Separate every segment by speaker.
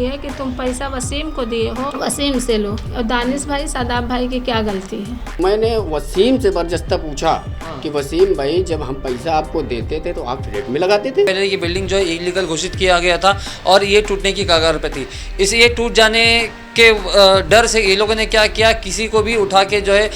Speaker 1: बोलती है कि तुम पैसा वसीम को दिए हो, वसीम से लो। और दानिश भाई शादाब भाई की क्या गलती है?
Speaker 2: मैंने वसीम से बरजस्ता पूछा कि वसीम भाई जब हम पैसा आपको देते थे तो आप फ्लैट में लगाते थे।
Speaker 3: पहले ये बिल्डिंग जो है इलीगल घोषित किया गया था और ये टूटने की कगार पे थी। इस ये टूट जाने के डर से ये लोगों ने क्या किया, किसी को भी उठा के जो है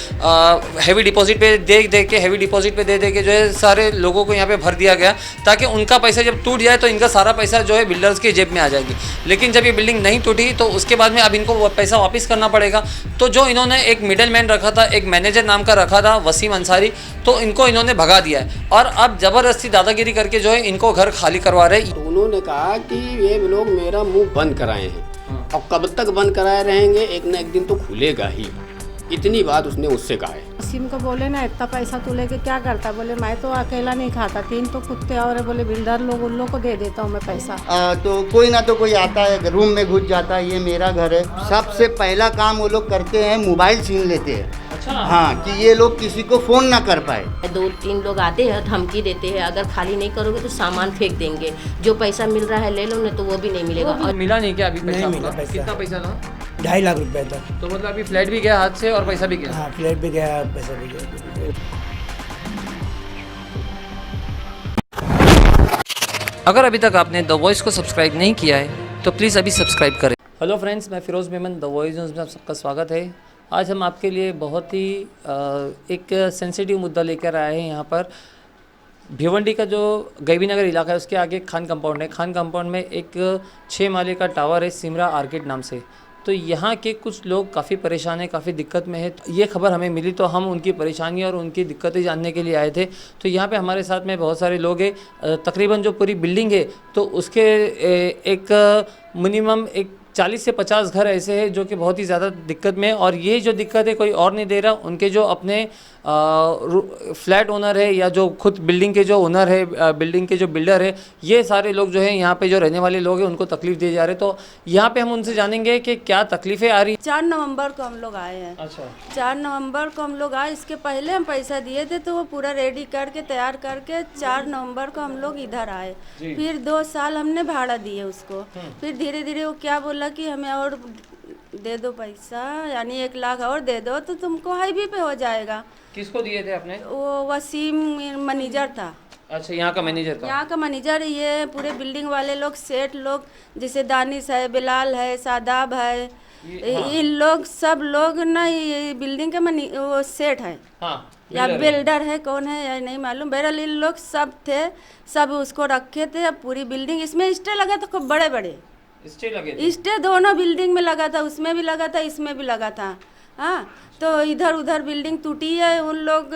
Speaker 3: हैवी डिपॉजिट पे दे के जो है सारे लोगों को यहाँ पे भर दिया गया, ताकि उनका पैसा जब टूट जाए तो इनका सारा पैसा जो है बिल्डर्स की जेब में आ जाएगी। लेकिन जब ये बिल्डिंग नहीं टूटी तो उसके बाद में अब इनको वो पैसा वापस करना पड़ेगा। तो जो इन्होंने एक मिडल मैन रखा था, एक मैनेजर नाम का रखा था वसीम अंसारी, तो इनको इन्होंने भगा दिया है और अब ज़बरदस्ती दादागिरी करके जो है इनको घर खाली करवा रहे।
Speaker 2: तो उन्होंने कहा कि ये लोग मेरा मुंह बंद कराए हैं और कब तक बंद कराए रहेंगे, एक न एक दिन तो खुलेगा ही। इतनी बात उसने उससे कहा है।
Speaker 4: वसीम को बोले ना इतना पैसा तू लेके क्या करता, बोले मैं तो अकेला नहीं खाता, 3 तो कुत्ते और बोले बिल्डर लोग, उन लोग को दे देता हूँ मैं पैसा।
Speaker 5: तो कोई ना तो कोई आता है, रूम में घुस जाता है, ये मेरा घर है। सबसे पहला काम वो लोग करते हैं, मोबाइल छीन लेते हैं।
Speaker 3: अच्छा।
Speaker 5: हाँ, कि ये लोग किसी को फ़ोन ना कर पाए।
Speaker 6: 2-3 लोग आते हैं, धमकी देते हैं, अगर खाली नहीं करोगे तो सामान फेंक देंगे, जो पैसा मिल रहा है ले लो, नहीं तो वो भी नहीं मिलेगा।
Speaker 3: और मिला नहीं क्या अभी पैसा?
Speaker 7: नहीं मिला पैसा।
Speaker 3: कितना पैसा था?
Speaker 7: 2.5 लाख रुपए था।
Speaker 3: तो मतलब अभी फ्लैट भी गया हाथ से और पैसा भी गया?
Speaker 7: हाँ, फ्लैट भी गया, पैसा भी गया।
Speaker 3: अगर अभी तक आपने द वॉइस को सब्सक्राइब नहीं किया है तो प्लीज़ अभी सब्सक्राइब करें। हेलो फ्रेंड्स, मैं Firoz Memon, the voice news में आप सबका स्वागत है। आज हम आपके लिए बहुत ही एक सेंसिटिव मुद्दा लेकर आए हैं। यहाँ पर भिवंडी का जो गैबी नगर इलाका है उसके आगे खान कंपाउंड है। खान कंपाउंड में एक 6 माले का टावर है सिमरा आर्किड नाम से। तो यहाँ के कुछ लोग काफ़ी परेशान हैं, काफ़ी दिक्कत में है। ये खबर हमें मिली तो हम उनकी परेशानी और उनकी दिक्कतें जानने के लिए आए थे। तो यहाँ पे हमारे साथ में बहुत सारे लोग हैं। तकरीबन जो पूरी बिल्डिंग है तो उसके एक मिनिमम 40 से 50 घर ऐसे हैं जो कि बहुत ही ज़्यादा दिक्कत में है। और ये जो दिक्कत है कोई और नहीं दे रहा, उनके जो अपने फ्लैट ओनर है या जो खुद बिल्डिंग के जो ओनर है, बिल्डिंग के जो बिल्डर है, ये सारे लोग जो हैं यहाँ पे जो रहने वाले लोग हैं उनको तकलीफ़ दिए जा रहे। तो यहाँ पे हम उनसे जानेंगे कि क्या तकलीफ़ें आ रही।
Speaker 4: 4 नवंबर को हम लोग आए हैं।
Speaker 3: अच्छा।
Speaker 4: 4 नवंबर को हम लोग आए, इसके पहले हम पैसा दिए थे तो वो पूरा रेडी करके तैयार करके 4 नवंबर को हम लोग इधर आए। फिर 2 साल हमने भाड़ा दिए उसको। फिर धीरे धीरे वो क्या बोला कि हमें और दे दो पैसा, यानी 1 लाख और दे दो तो तुमको हाईवे पे हो जाएगा।
Speaker 3: किसको दिए थे आपने?
Speaker 4: वो वसीम मैनेजर था।
Speaker 3: अच्छा, यहाँ का मैनेजर था?
Speaker 4: यहाँ का मैनेजर। ये पूरे बिल्डिंग वाले लोग, सेठ लोग, जैसे दानिश है, बिलाल है, शादाब है, इन लोग सब लोग ना ये बिल्डिंग के वो सेठ है। हाँ, या बिल्डर है, कौन है या नहीं मालूम। बहरहाल इन लोग सब थे, सब उसको रखे थे। अब पूरी बिल्डिंग, इसमें स्टे लगा था खूब बड़े बड़े
Speaker 3: स्टे लगे।
Speaker 4: स्टे दोनों बिल्डिंग में लगा था, उसमें भी लगा था, इसमें भी लगा था। हाँ, तो इधर उधर बिल्डिंग टूटी है। उन लोग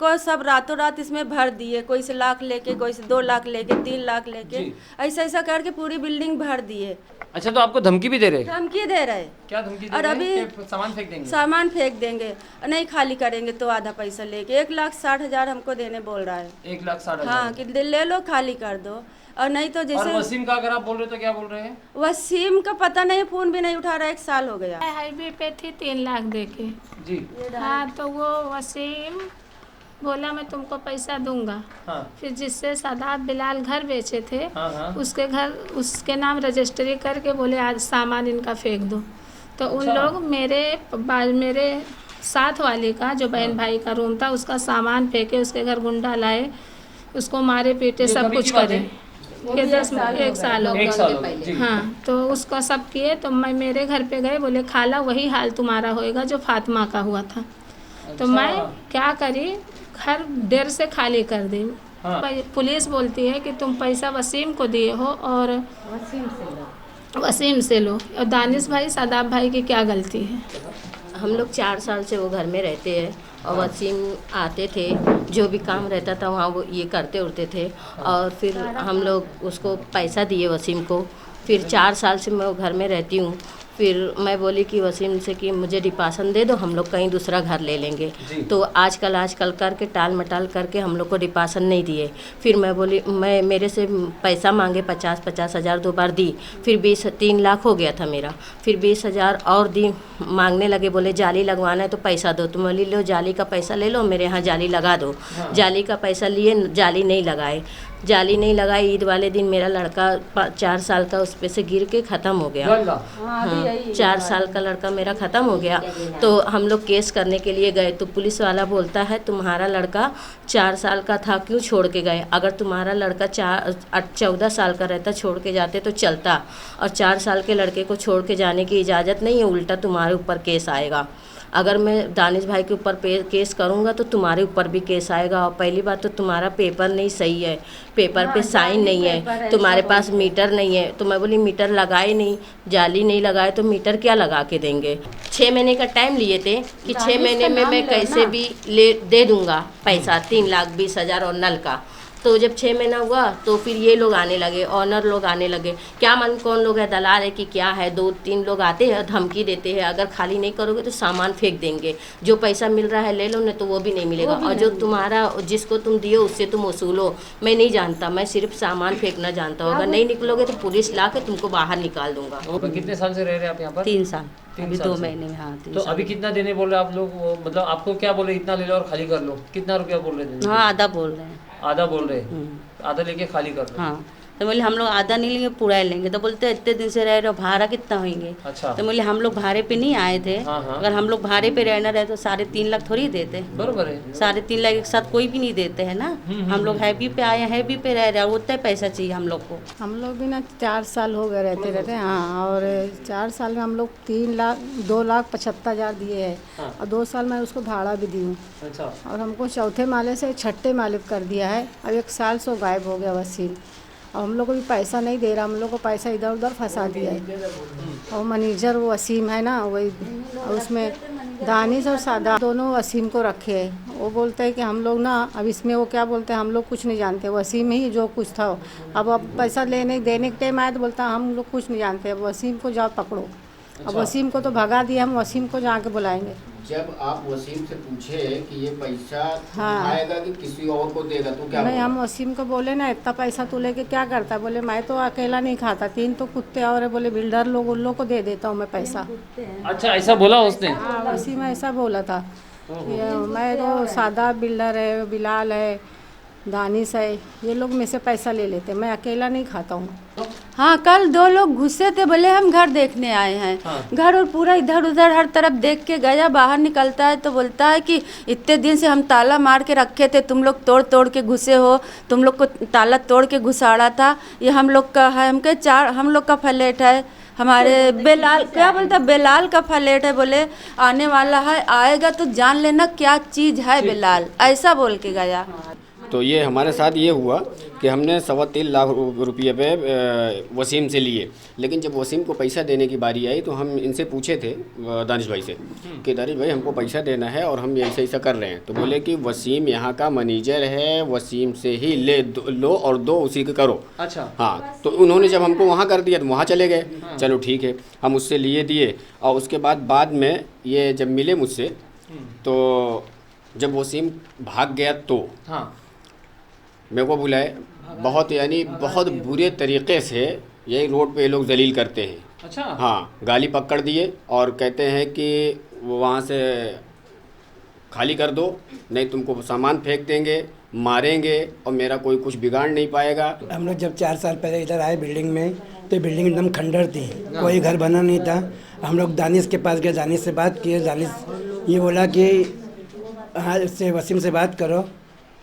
Speaker 4: को सब रातों रात इसमें भर दिए, कोई से लाख लेके, कोई से 2 लाख लेके, 3 लाख लेके, ऐसा ऐसा करके पूरी बिल्डिंग भर दिए।
Speaker 3: अच्छा, तो आपको धमकी भी दे रहे?
Speaker 4: धमकी दे रहे।
Speaker 3: क्या धमकी दे
Speaker 4: और
Speaker 3: रहे?
Speaker 4: अभी
Speaker 3: सामान फेंक देंगे?
Speaker 4: सामान फेंक देंगे, नहीं खाली करेंगे तो आधा पैसा लेके 1,60,000 हमको देने बोल रहा है।
Speaker 3: 1,60,000?
Speaker 4: हाँ, कि ले लो, खाली कर दो, और नहीं तो जैसे।
Speaker 3: और वसीम का अगर आप बोल रहे हो तो क्या बोल रहे हैं?
Speaker 4: वसीम का पता नहीं, फोन भी नहीं उठा रहा, 1 साल हो गया।
Speaker 1: हाईवे पे थी 3 लाख दे के
Speaker 3: जी।
Speaker 1: हाँ, तो वो वसीम बोला मैं तुमको पैसा दूंगा।
Speaker 3: हाँ।
Speaker 1: फिर जिससे शादाब बिलाल घर बेचे थे,
Speaker 3: हाँ।
Speaker 1: उसके घर, उसके नाम रजिस्ट्री करके बोले आज सामान इनका फेंक दो। तो उन लोग मेरे साथ वाले का जो बहन भाई का रूम था उसका सामान फेंके, उसके घर गुंडा लाए, उसको मारे पीटे, सब कुछ करे। ये 1 साल हो गया। हाँ, तो उसका सब किए। तो मैं मेरे घर पे गए, बोले खाला वही हाल तुम्हारा होएगा जो फातिमा का हुआ था। तो मैं क्या करी, घर देर से खाली कर दी। पुलिस बोलती है कि तुम पैसा वसीम को दिए हो और वसीम से लो। और दानिश भाई शादाब भाई की क्या गलती है?
Speaker 6: हम लोग 4 साल से वो घर में रहते हैं और वसीम आते थे, जो भी काम रहता था वहाँ वो ये करते उड़ते थे। और फिर हम लोग उसको पैसा दिए वसीम को। फिर 4 साल से मैं वो घर में रहती हूँ। फिर मैं बोली कि वसीम से कि मुझे डिपासन दे दो, हम लोग कहीं दूसरा घर ले लेंगे। तो आजकल करके टाल मटाल करके हम लोग को डिपासन नहीं दिए। फिर मैं बोली, मेरे से पैसा मांगे 50 हज़ार 2 बार दी। फिर 3 लाख हो गया था मेरा। फिर 20,000 और दी, मांगने लगे, बोले जाली लगवाना है तो पैसा दो। तुम बोली लो जाली का पैसा ले लो, मेरे यहाँ जाली लगा दो। जाली का पैसा लिए, जाली नहीं लगाए। जाली नहीं लगाई। ईद वाले दिन मेरा लड़का 4 साल का उस पे से गिर के ख़त्म हो गया। हाँ, 4 साल का लड़का मेरा ख़त्म हो गया। तो हम लोग केस करने के लिए गए तो पुलिस वाला बोलता है तुम्हारा लड़का 4 साल का था, क्यों छोड़ के गए? अगर तुम्हारा लड़का 14 साल का रहता, छोड़ के जाते तो चलता, और 4 साल के लड़के को छोड़ के जाने की इजाज़त नहीं है, उल्टा तुम्हारे ऊपर केस आएगा। अगर मैं दानिश भाई के ऊपर केस करूँगा तो तुम्हारे ऊपर भी केस आएगा। और पहली बात तो तुम्हारा पेपर नहीं सही है, पेपर पे साइन नहीं है, तुम्हारे पास मीटर नहीं है। तो मैं बोली मीटर लगाए नहीं, जाली नहीं लगाए तो मीटर क्या लगा के देंगे? 6 महीने का टाइम लिए थे कि 6 महीने में मैं कैसे भी दे दूँगा पैसा, 3,20,000 और नल का। तो जब 6 महीना हुआ तो फिर ये लोग आने लगे, ऑनर लोग आने लगे, क्या मालूम कौन लोग है, दलाल है कि क्या है। 2-3 लोग आते हैं, धमकी देते हैं, अगर खाली नहीं करोगे तो सामान फेंक देंगे, जो पैसा मिल रहा है ले लो, नहीं तो वो भी नहीं मिलेगा, और जो तुम्हारा जिसको तुम दिए उससे तुम वसूलो। मैं नहीं जानता, मैं सिर्फ सामान फेंकना जानता हूँ। अगर नहीं निकलोगे तो पुलिस ला के तुमको बाहर निकाल दूंगा।
Speaker 3: कितने साल से रह रहे हैं आप यहाँ पर?
Speaker 4: 3 साल,
Speaker 3: 3
Speaker 4: अभी
Speaker 3: साल
Speaker 4: 2
Speaker 3: से।
Speaker 4: महीने में। हाँ, 3
Speaker 3: तो
Speaker 4: साल।
Speaker 3: अभी कितना देने बोल रहे हैं आप लोग? वो मतलब आपको क्या बोले, इतना ले लो और खाली कर लो? कितना रुपया बोल रहे थे?
Speaker 4: हाँ, आधा बोल रहे हैं।
Speaker 3: आधा बोल रहे हैं, आधा लेके खाली कर लो।
Speaker 4: हाँ, तो बोले हम लोग आधा नहीं लेंगे, पूरा ही लेंगे। तो बोलते इतने दिन से रह रहे हो, भाड़ा कितना होंगे?
Speaker 3: अच्छा।
Speaker 4: तो बोले हम लोग भाड़े पे नहीं आए थे।
Speaker 3: हाँ, हाँ।
Speaker 4: अगर हम लोग भाड़े पे रहना रहे तो 3.5 लाख थोड़ी देते।
Speaker 3: बरोबर है।
Speaker 4: 3.5 लाख एक साथ कोई भी नहीं देते हैं ना। हम लोग हैवी पे आए हैं, हैवी पे रह रहे हैं, उतना पैसा चाहिए हम लोग को।
Speaker 8: हम लोग भी ना 4 साल हो गए रहते। हाँ, और 4 साल में हम लोग 2,75,000 दिए हैं।
Speaker 3: हाँ।
Speaker 8: और 2 साल मैं उसको भाड़ा भी दी हूँ।
Speaker 3: अच्छा।
Speaker 8: और हमको चौथे माले से 6ठे माले कर दिया है। अब 1 साल से गायब हो गया वसीम। और हम लोग को भी पैसा नहीं दे रहा, हम लोग को पैसा इधर उधर फंसा दिया है। और मैनेजर वो वसीम है ना, वही, उसमें दानिश और सादा दोनों वसीम को रखे हैं। वो बोलते हैं कि हम लोग ना, अब इसमें वो क्या बोलते हैं, हम लोग कुछ नहीं जानते, वसीम ही जो कुछ था। अब पैसा देने के टाइम आया तो बोलता हम लोग कुछ नहीं जानते, अब वसीम को जाओ पकड़ो। अब वसीम को तो भगा दिया, हम वसीम को जाके बुलाएंगे।
Speaker 2: जब आप वसीम से पूछे कि ये पैसा
Speaker 8: हाँ।
Speaker 2: आएगा कि किसी और को देगा तो क्या
Speaker 8: नहीं,
Speaker 2: बोला?
Speaker 8: हम वसीम को बोले ना इतना पैसा तू लेके क्या करता? बोले मैं तो अकेला नहीं खाता, 3 तो कुत्ते और है। बोले बिल्डर लोग, उन लोग को दे देता हूँ मैं पैसा।
Speaker 3: अच्छा, ऐसा बोला उसने?
Speaker 8: हाँ, वसीम ऐसा बोला था कि मैं तो सादा बिल्डर है, बिलाल है, दानिश है, ये लोग में से पैसा ले लेते, मैं अकेला नहीं खाता हूँ।
Speaker 4: हाँ, कल 2 लोग घुसे थे, बोले हम घर देखने आए हैं।
Speaker 3: हाँ।
Speaker 4: घर और पूरा इधर उधर हर तरफ देख के गया, बाहर निकलता है तो बोलता है कि इतने दिन से हम ताला मार के रखे थे, तुम लोग तोड़ तोड़ के घुसे हो, तुम लोग को ताला तोड़ के घुसाड़ा था, ये हम लोग का है, हम लोग का फ्लैट है, हमारे बेलाल, क्या बोलता, बेलाल का फ्लैट है। बोले आने वाला है, आएगा तो जान लेना क्या चीज़ है बेलाल, ऐसा बोल के गया।
Speaker 2: तो ये हमारे साथ ये हुआ कि हमने 3.25 लाख रुपये पे वसीम से लिए। लेकिन जब वसीम को पैसा देने की बारी आई तो हम इनसे पूछे थे, दानिश भाई से, कि दानिश भाई हमको पैसा देना है और हम ऐसा कर रहे हैं। तो बोले कि वसीम यहाँ का मैनेजर है, वसीम से ही लो और दो उसी के करो।
Speaker 3: अच्छा।
Speaker 2: हाँ, तो उन्होंने जब हमको वहाँ कर दिया तो वहाँ चले गए। चलो ठीक है, हम उससे लिए दिए। और उसके बाद में ये जब मिले मुझसे, तो जब वसीम भाग गया तो
Speaker 3: हाँ,
Speaker 2: मेरे को बुलाए, बहुत यानी बहुत बुरे तरीक़े से यही रोड पे ये लोग जलील करते हैं।
Speaker 3: अच्छा।
Speaker 2: हाँ, गाली पकड़ दिए और कहते हैं कि वो वहाँ से खाली कर दो, नहीं तुमको सामान फेंक देंगे, मारेंगे और मेरा कोई कुछ बिगाड़ नहीं पाएगा।
Speaker 7: हम लोग जब 4 साल पहले इधर आए बिल्डिंग में, तो बिल्डिंग एकदम खंडर थी, कोई घर बना नहीं था। हम लोग दानिश के पास गए, दानिश से बात किए, दानिश ये बोला कि हाँ इससे वसीम से बात करो,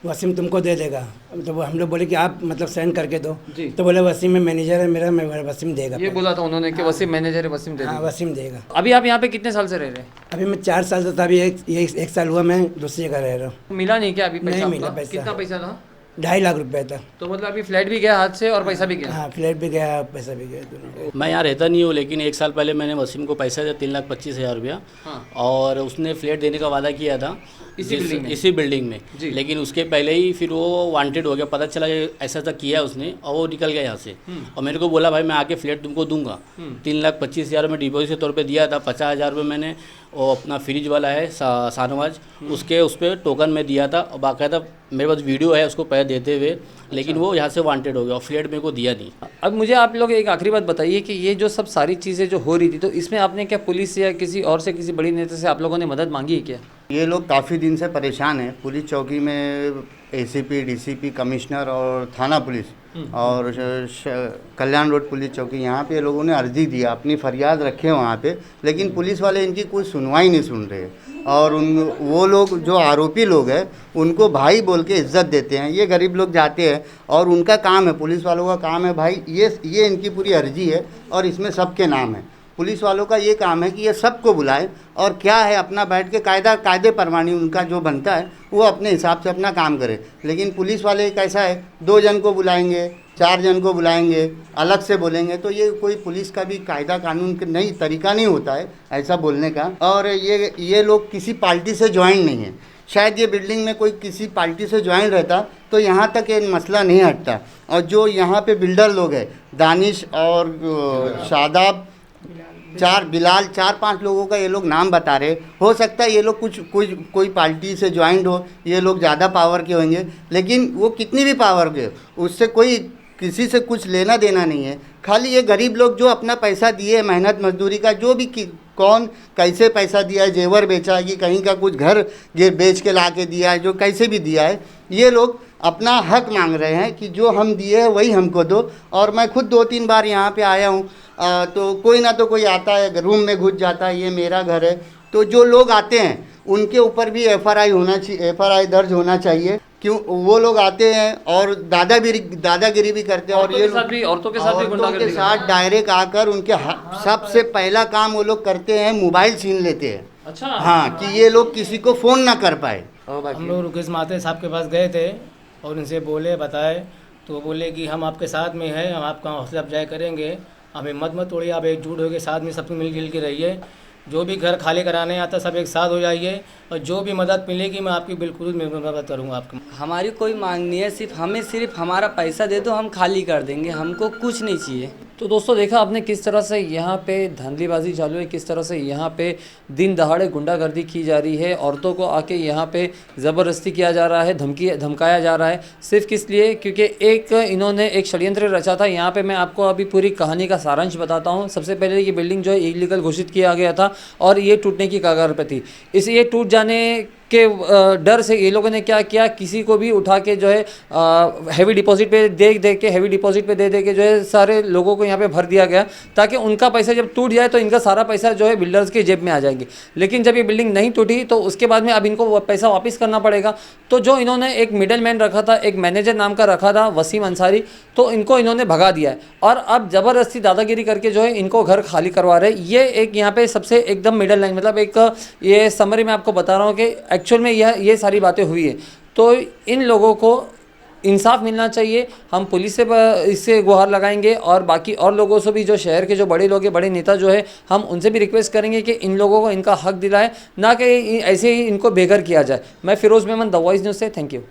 Speaker 7: वसीम तुमको दे देगा। तो हम लोग बोले कि आप मतलब सेंड करके दो। तो बोले वसीम में मैनेजर है मेरा, मैं वसीम देगा।
Speaker 3: ये बोला था उन्होंने कि वसीम मैनेजर है, वसीम दे
Speaker 7: हाँ,
Speaker 3: देगा।
Speaker 7: वसीम देगा।
Speaker 3: अभी आप यहाँ पे कितने साल से रह रहे हैं?
Speaker 7: अभी मैं 4 साल से था, अभी एक साल हुआ मैं दूसरी जगह रह रहा हूँ।
Speaker 3: मिला नहीं क्या अभी पैसा?
Speaker 7: नहीं मिला
Speaker 3: आपका?
Speaker 7: पैसा।
Speaker 3: कितना पैसा था?
Speaker 7: 2.5 लाख रुपए था।
Speaker 3: तो मतलब अभी फ्लैट भी गया हाथ से और पैसा भी गया?
Speaker 7: हाँ, फ्लैट भी गया, पैसा भी गया दोनों।
Speaker 9: मैं यहाँ रहता नहीं हूँ, लेकिन 1 साल पहले मैंने वसीम को पैसा दिया 3,25,000 रुपया।
Speaker 3: हाँ।
Speaker 9: और उसने फ्लैट देने का वादा किया था इसी बिल्डिंग में। लेकिन उसके पहले ही फिर वो वांटेड हो गया, पता चला ऐसा ऐसा किया उसने और वो निकल गया यहाँ से। और मेरे को बोला भाई मैं आके फ्लैट तुमको दूंगा। 3,25,000 में डिपॉजिट के तौर पे दिया था। 50,000 रुपये मैंने वो अपना फ्रिज वाला है शाहनवाज, उसके उस पर टोकन में दिया था और बाकायदा मेरे पास वीडियो है उसको पैसे देते हुए। लेकिन वो यहाँ से वांटेड हो गया और फ्लैट मेरे को दिया नहीं।
Speaker 3: अब मुझे आप लोग एक आखिरी बात बताइए कि ये जो सब सारी चीज़ें जो हो रही थी, तो इसमें आपने क्या पुलिस या किसी और से, किसी बड़ी नेता से आप लोगों ने मदद मांगी है क्या?
Speaker 5: ये लोग काफ़ी दिन से परेशान हैं। पुलिस चौकी में एसीपी, डीसीपी, कमिश्नर और थाना पुलिस और कल्याण रोड पुलिस चौकी, यहाँ पे लोगों ने अर्जी दिया, अपनी फरियाद रखे वहाँ पे, लेकिन पुलिस वाले इनकी कोई सुनवाई नहीं सुन रहे। और वो लोग जो आरोपी लोग हैं उनको भाई बोल के इज्जत देते हैं। ये गरीब लोग जाते हैं और उनका काम है, पुलिस वालों का काम है भाई, ये इनकी पूरी अर्जी है और इसमें सबके नाम है। पुलिस वालों का ये काम है कि ये सबको बुलाए और क्या है अपना बैठ के कायदे परवानी उनका जो बनता है वो अपने हिसाब से अपना काम करे। लेकिन पुलिस वाले कैसा है, 2 जन को बुलाएंगे, 4 जन को बुलाएंगे, अलग से बोलेंगे, तो ये कोई पुलिस का भी कायदा कानून नहीं तरीका नहीं होता है ऐसा बोलने का। और ये लोग किसी पार्टी से ज्वाइन नहीं है। शायद ये बिल्डिंग में कोई किसी पार्टी से ज्वाइन रहता तो यहाँ तक ये मसला नहीं हटता। और जो यहाँ पे बिल्डर लोग हैं, दानिश और शादाब, बिलाल, 4-5 लोगों का ये लोग नाम बता रहे। हो सकता है ये लोग कोई पार्टी से ज्वाइंट हो, ये लोग ज़्यादा पावर के होंगे, लेकिन वो कितनी भी पावर के, उससे कोई किसी से कुछ लेना देना नहीं है। खाली ये गरीब लोग जो अपना पैसा दिए, मेहनत मजदूरी का, जो भी कौन कैसे पैसा दिया है, जेवर बेचा है कि कहीं का कुछ घर बेच के ला के दिया है, जो कैसे भी दिया है, ये लोग अपना हक मांग रहे हैं कि जो हम दिए हैं वही हमको दो। और मैं खुद 2-3 बार यहाँ पे आया हूँ, तो कोई ना तो कोई आता है, रूम में घुस जाता है, ये मेरा घर है। तो जो लोग आते हैं उनके ऊपर भी एफआईआर दर्ज होना चाहिए। क्यों वो लोग आते हैं और दादागिरी भी करते हैं, और ये
Speaker 3: औरतों के
Speaker 5: साथ डायरेक्ट आकर उनके सबसे पहला काम वो लोग करते हैं, मोबाइल छीन लेते हैं।
Speaker 3: अच्छा,
Speaker 5: हाँ, कि ये लोग किसी को फ़ोन ना कर पाए।
Speaker 10: हम लोग रुकेश माते साहब के पास गए थे और उनसे बताए तो बोले कि हम आपके साथ में हैं, हम आपका हौसला अफजाई करेंगे, आप हिम्मत मत तोड़िए, आप एकजुट होकर साथ में सब मिलजुल के रहिए। जो भी घर खाली कराने आता सब एक साथ हो जाइए, और जो भी मदद मिलेगी मैं आपकी बिल्कुल मदद करूँगा आपकी।
Speaker 11: हमारी कोई मांग नहीं है, सिर्फ हमारा पैसा दे दो, हम खाली कर देंगे, हमको कुछ नहीं चाहिए।
Speaker 3: तो दोस्तों देखा आपने किस तरह से यहाँ पे धांधलीबाजी चालू है, किस तरह से यहाँ पे दिन दहाड़े गुंडागर्दी की जा रही है, औरतों को आके यहाँ पे ज़बरदस्ती किया जा रहा है, धमकाया जा रहा है, सिर्फ किस लिए, क्योंकि इन्होंने एक षड्यंत्र रचा था। यहाँ पे मैं आपको अभी पूरी कहानी का सारांश बताता हूँ। सबसे पहले ये बिल्डिंग जो है इलीगल घोषित किया गया था और ये टूटने की कगार पर थी। ये टूट जाने के डर से ये लोगों ने क्या किया, किसी को भी उठा के जो है हैवी डिपॉजिट पे दे के जो है सारे लोगों को यहाँ पे भर दिया गया, ताकि उनका पैसा जब टूट जाए तो इनका सारा पैसा जो है बिल्डर्स के जेब में आ जाएगी। लेकिन जब ये बिल्डिंग नहीं टूटी तो उसके बाद में अब इनको पैसा वापस करना पड़ेगा। तो जो इन्होंने एक मिडल मैन रखा था, एक मैनेजर नाम का रखा था वसीम अंसारी, तो इनको इन्होंने भगा दिया है और अब ज़बरदस्ती दादागिरी करके जो है इनको घर खाली करवा रहे। ये एक यहाँ पे सबसे एकदम मिडल लाइन, मतलब एक ये समरी में आपको बता रहा हूँ कि एक्चुअल में ये सारी बातें हुई है। तो इन लोगों को इंसाफ मिलना चाहिए। हम पुलिस से इससे गुहार लगाएंगे और बाकी और लोगों से भी, जो शहर के जो बड़े लोग हैं, बड़े नेता जो है, हम उनसे भी रिक्वेस्ट करेंगे कि इन लोगों को इनका हक दिलाए, ना कि ऐसे ही इनको बेघर किया जाए। मैं Firoz Memon, the voice news से, थैंक यू।